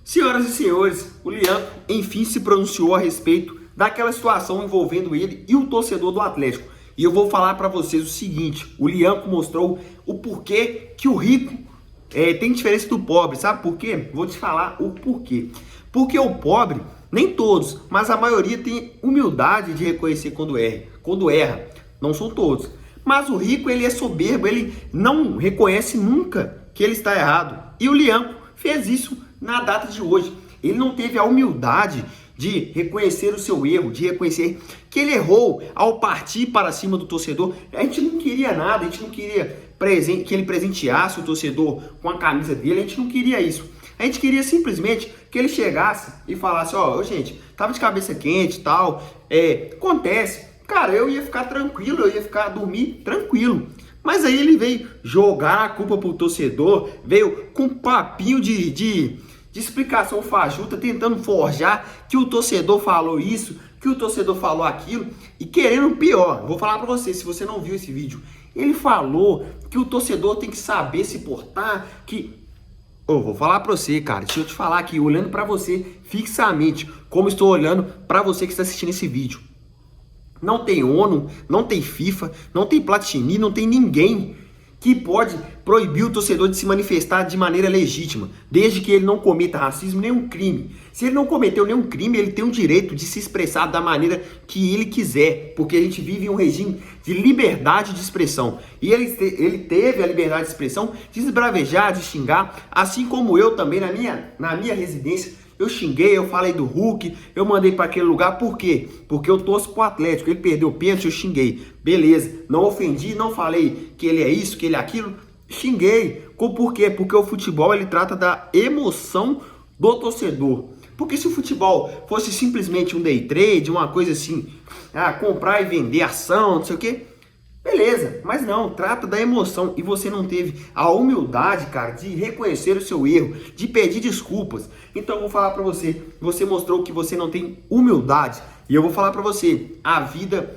Senhoras e senhores, o Lianco enfim se pronunciou a respeito daquela situação envolvendo ele e o torcedor do Atlético. E eu vou falar para vocês o seguinte: o Lianco mostrou o porquê que o rico tem diferença do pobre. Sabe por quê? Vou te falar o porquê. Porque o pobre, nem todos, mas a maioria tem humildade de reconhecer quando erra. Não são todos. Mas o rico, ele é soberbo, ele não reconhece nunca que ele está errado. E o Lianco fez isso na data de hoje. Ele não teve a humildade de reconhecer o seu erro, de reconhecer que ele errou ao partir para cima do torcedor. A gente não queria nada, a gente não queria que ele presenteasse o torcedor com a camisa dele, a gente não queria isso. A gente queria simplesmente que ele chegasse e falasse: ó, gente, tava de cabeça quente e tal, acontece. Cara, eu ia ficar tranquilo, eu ia ficar dormir tranquilo. Mas aí ele veio jogar a culpa pro torcedor, veio com um papinho de explicação fajuta, tentando forjar que o torcedor falou isso, que o torcedor falou aquilo, e querendo pior. Vou falar pra você, se você não viu esse vídeo, ele falou que o torcedor tem que saber se portar, que... vou falar pra você, cara, deixa eu te falar aqui, olhando pra você fixamente, como estou olhando pra você que está assistindo esse vídeo. Não tem ONU, não tem FIFA, não tem Platini, não tem ninguém que pode proibir o torcedor de se manifestar de maneira legítima, desde que ele não cometa racismo, nenhum crime. Se ele não cometeu nenhum crime, ele tem o direito de se expressar da maneira que ele quiser, porque a gente vive em um regime de liberdade de expressão. E ele teve a liberdade de expressão de esbravejar, de xingar, assim como eu também na minha residência. Eu xinguei, eu falei do Hulk, eu mandei para aquele lugar, por quê? Porque eu torço pro Atlético, ele perdeu o pênalti, eu xinguei. Beleza, não ofendi, não falei que ele é isso, que ele é aquilo, xinguei. Por quê? Porque o futebol, ele trata da emoção do torcedor. Porque se o futebol fosse simplesmente um day trade, uma coisa assim, comprar e vender ação, não sei o quê, beleza, mas não, trata da emoção. E você não teve a humildade, cara, de reconhecer o seu erro, de pedir desculpas. Então eu vou falar pra você, você mostrou que você não tem humildade. E eu vou falar pra você, a vida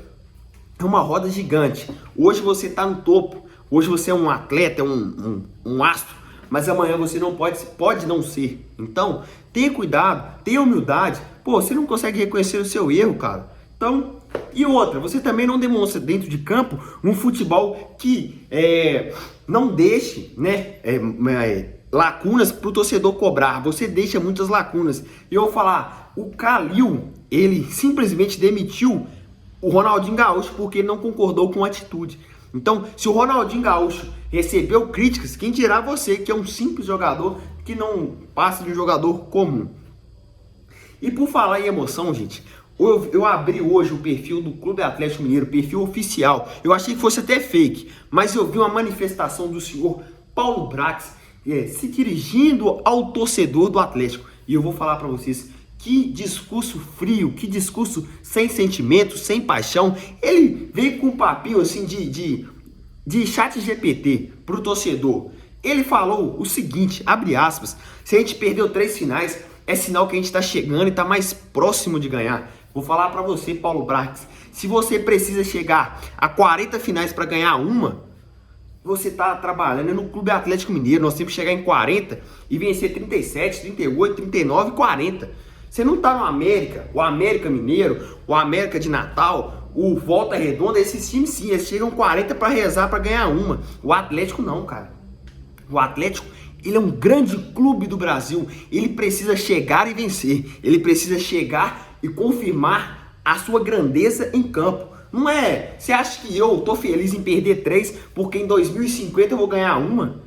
é uma roda gigante. Hoje você tá no topo, hoje você é um atleta, um astro, mas amanhã você não pode não ser. Então, tenha cuidado, tenha humildade. Pô, você não consegue reconhecer o seu erro, cara. Então, e outra, você também não demonstra dentro de campo um futebol que não deixe, lacunas para o torcedor cobrar. Você deixa muitas lacunas. E eu vou falar, o Calil, ele simplesmente demitiu o Ronaldinho Gaúcho porque ele não concordou com a atitude. Então, se o Ronaldinho Gaúcho recebeu críticas, quem dirá você, que é um simples jogador que não passa de um jogador comum. E por falar em emoção, gente, eu abri hoje o perfil do Clube Atlético Mineiro, perfil oficial. Eu achei que fosse até fake, mas eu vi uma manifestação do senhor Paulo Brax se dirigindo ao torcedor do Atlético. E eu vou falar para vocês, que discurso frio, que discurso sem sentimento, sem paixão. Ele veio com um papinho assim de chat GPT pro torcedor. Ele falou o seguinte, abre aspas: se a gente perdeu 3 finais, é sinal que a gente está chegando e está mais próximo de ganhar. Vou falar para você, Paulo Brax, se você precisa chegar a 40 finais para ganhar uma, você está trabalhando no Clube Atlético Mineiro. Nós temos que chegar em 40 e vencer 37, 38, 39 e 40. Você não está no América, o América Mineiro, o América de Natal, o Volta Redonda, esses times sim, eles chegam 40 para rezar para ganhar uma. O Atlético não, cara. O Atlético, ele é um grande clube do Brasil, ele precisa chegar e vencer, ele precisa chegar e confirmar a sua grandeza em campo. Não é, você acha que eu tô feliz em perder 3 porque em 2050 eu vou ganhar uma?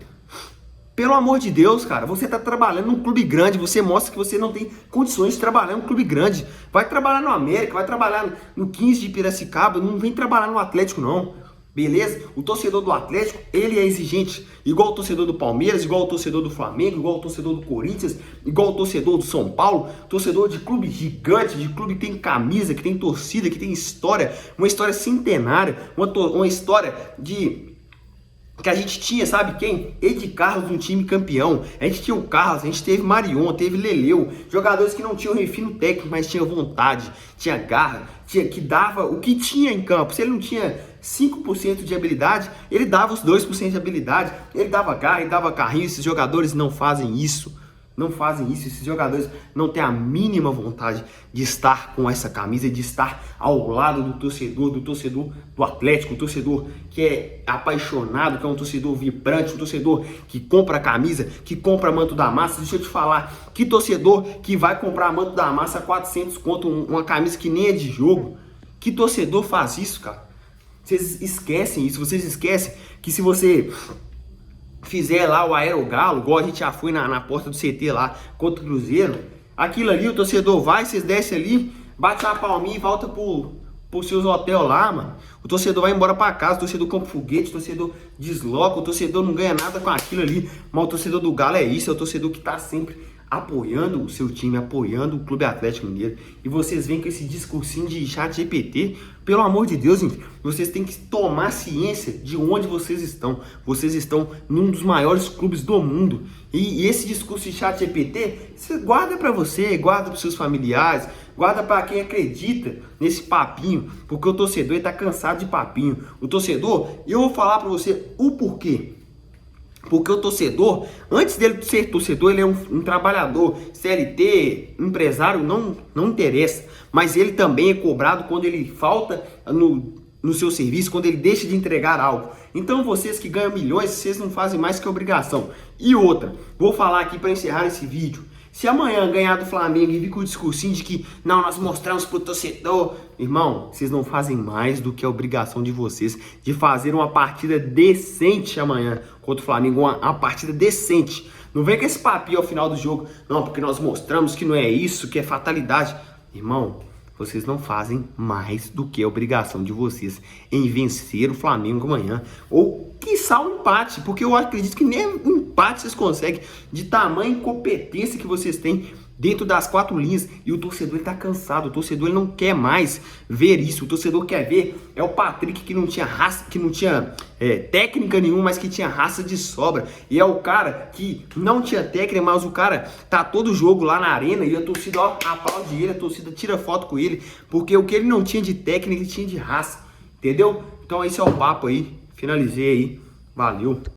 Pelo amor de Deus, cara, você tá trabalhando num clube grande, você mostra que você não tem condições de trabalhar num clube grande. Vai trabalhar no América, vai trabalhar no 15 de Piracicaba, não vem trabalhar no Atlético não. Beleza? O torcedor do Atlético, ele é exigente, igual o torcedor do Palmeiras, igual o torcedor do Flamengo, igual o torcedor do Corinthians, igual o torcedor do São Paulo, torcedor de clube gigante, de clube que tem camisa, que tem torcida, que tem história, uma história centenária, uma história que a gente tinha, sabe quem? Ed Carlos, um time campeão. A gente tinha o Carlos, a gente teve Marion, teve Leleu, jogadores que não tinham refino técnico, mas tinham vontade, tinha garra, que dava o que tinha em campo. Se ele não tinha 5% de habilidade, ele dava os 2% de habilidade, ele dava garra, ele dava carrinho. Esses jogadores não fazem isso. Não fazem isso, esses jogadores não têm a mínima vontade de estar com essa camisa, de estar ao lado do torcedor do Atlético, um torcedor que é apaixonado, que é um torcedor vibrante, um torcedor que compra camisa, que compra manto da massa. Deixa eu te falar, que torcedor que vai comprar manto da massa a 400 conto, uma camisa que nem é de jogo? Que torcedor faz isso, cara? Vocês esquecem isso, vocês esquecem que se você fizer lá o aerogalo, igual a gente já foi na porta do CT lá contra o Cruzeiro, aquilo ali, o torcedor vai, vocês descem ali, bate uma palminha e volta pro seus hotel lá, mano. O torcedor vai embora pra casa, o torcedor compra foguete, o torcedor desloca, o torcedor não ganha nada com aquilo ali, mas o torcedor do Galo é isso, é o torcedor que tá sempre apoiando o seu time, apoiando o Clube Atlético Mineiro. E vocês vêm com esse discursinho de ChatGPT. Pelo amor de Deus, gente, vocês têm que tomar ciência de onde vocês estão. Vocês estão num dos maiores clubes do mundo. E esse discurso de ChatGPT, você guarda para você, guarda para seus familiares, guarda para quem acredita nesse papinho, porque o torcedor está cansado de papinho. O torcedor, eu vou falar para você o porquê. Porque o torcedor, antes dele ser torcedor, ele é um trabalhador, CLT, empresário, não interessa. Mas ele também é cobrado quando ele falta no seu serviço, quando ele deixa de entregar algo. Então vocês que ganham milhões, vocês não fazem mais que obrigação. E outra, vou falar aqui para encerrar esse vídeo. Se amanhã ganhar do Flamengo e vir com o discursinho de que não, nós mostramos pro torcedor, irmão, vocês não fazem mais do que a obrigação de vocês de fazer uma partida decente amanhã contra o Flamengo, uma partida decente. Não vem com esse papinho ao final do jogo, não, porque nós mostramos que não é isso, que é fatalidade. Irmão, vocês não fazem mais do que a obrigação de vocês em vencer o Flamengo amanhã. Ou, quiçá, um empate. Porque eu acredito que nem um empate vocês conseguem. De tamanha incompetência que vocês têm dentro das quatro linhas. E o torcedor está cansado. O torcedor ele não quer mais ver isso. O torcedor quer ver é o Patrick que não tinha raça, que não tinha técnica nenhuma, mas que tinha raça de sobra. E é o cara que não tinha técnica, mas o cara tá todo jogo lá na arena e a torcida aplaude ele, a torcida tira foto com ele, porque o que ele não tinha de técnica, ele tinha de raça. Entendeu? Então esse é o papo aí. Finalizei aí. Valeu.